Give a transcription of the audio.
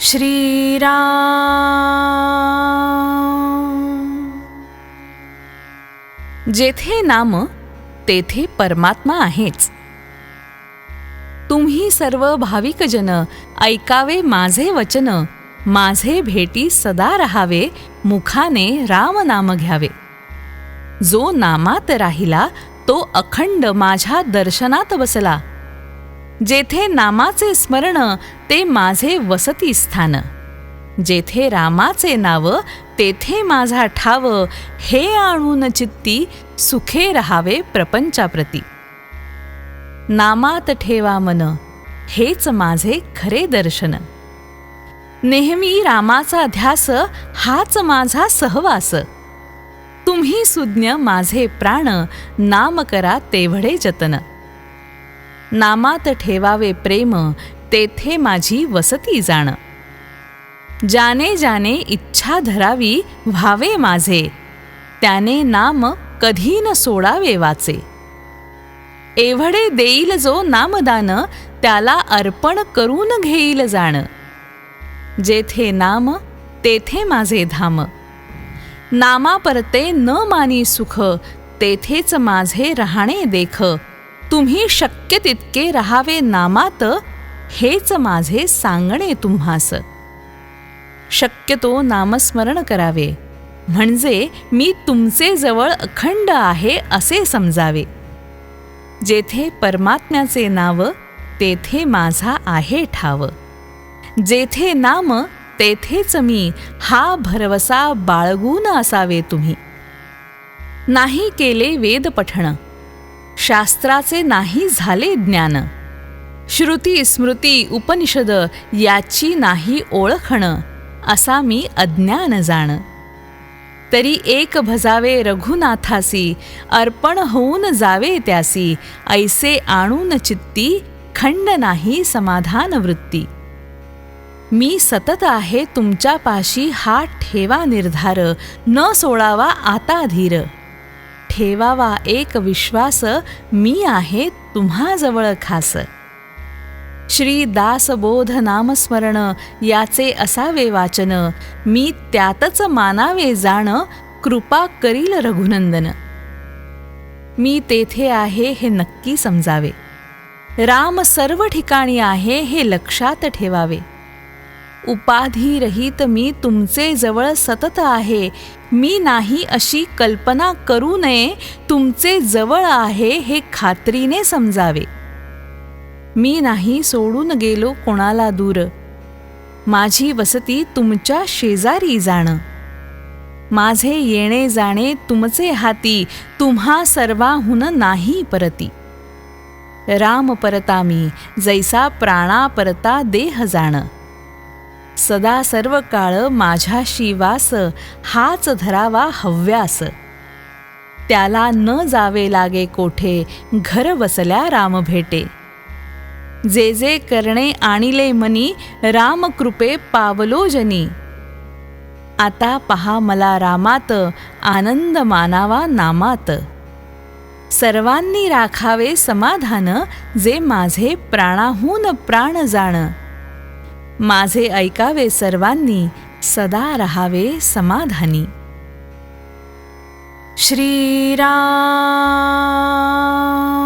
श्रीराम. जेथे नाम तेथे परमात्मा आहेच. तुम्ही सर्व भाविकजन ऐकावे माझे वचन, माझे भेटी सदा रहावे, मुखाने राम नाम घ्यावे. जो नामात राहिला तो अखंड माझ्या दर्शनात बसला. जेथे नामाचे स्मरण ते माझे वसती स्थान. जेथे रामाचे नाव तेथे माझा ठाव, हे आणून चित्ती सुखे रहावे प्रपंचाप्रती. नामात ठेवा मन, हेच माझे खरे दर्शन. नेहमी रामाचा ध्यास, हाच माझा सहवास. तुम्ही सुज्ञ माझे प्राण, नाम करा तेवढे जतन. नामात ठेवावे प्रेम, तेथे माझी वसती जाण. ज्याने ज्याने इच्छा धरावी व्हावे माझे, त्याने नाम कधी न सोडावे वाचे. एवढे देईल जो नामदान, त्याला अर्पण करून घेईल जाण. जेथे नाम तेथे माझे धाम. नामा परते न मानी सुख, तेथेच माझे राहणे देख. तुम्ही शक्य तितके रहावे नामात, हेच माझे सांगणे तुम्हास. शक्यतो नामस्मरण करावे, म्हणजे मी तुमचे जवळ अखंड आहे असे समजावे. जेथे परमात्म्याचे नाव तेथे माझा आहे ठाव. जेथे नाम तेथेच मी, हा भरवसा बाळगून असावे तुम्ही. नाही केले वेद पठण, शास्त्राचे नाही झाले ज्ञान. श्रुती स्मृती उपनिषद याची नाही ओळखण, असा मी अज्ञान जाण. तरी एक भजावे रघुनाथासी, अर्पण होऊन जावे त्यासी. ऐसे आणून चित्ती, खंड नाही समाधान वृत्ती. मी सतत आहे तुमच्या पाशी, हा ठेवा निर्धार. न सोडावा आता धीर. ठेवावा एक विश्वास, मी आहे तुम्हाजवळ खास. श्री दासबोध नामस्मरण, याचे असावे वाचन. मी त्यातच मानावे जाण, कृपा करील रघुनंदन. मी तेथे आहे हे नक्की समजावे. राम सर्व ठिकाणी आहे हे लक्षात ठेवावे. उपाधी रहित मी तुमचे जवळ सतत आहे. मी नाही अशी कल्पना करू नये, तुमचे जवळ आहे हे खात्रीने समजावे. मी नाही सोडून गेलो कोणाला दूर, माझी वसती तुमच्या शेजारी जाण. माझे येणे जाणे तुमचे हाती, तुम्हा सर्वाहून नाही परती. राम परता मी, जैसा प्राणा परता देह जाण. सदा सर्व काळ माझ्याशी वास, हाच धरावा हव्यास. त्याला न जावे लागे कोठे, घर वसल्या राम भेटे. जे जे करणे आणिले मनी, राम कृपे पावलो जनी. आता पहा मला रामात, आनंद मानावा नामात. सर्वांनी राखावे समाधान, जे माझे प्राणाहून प्राण जाण. माझे ऐकावे सर्वांनी, सदा रहावे समाधानी. श्रीराम.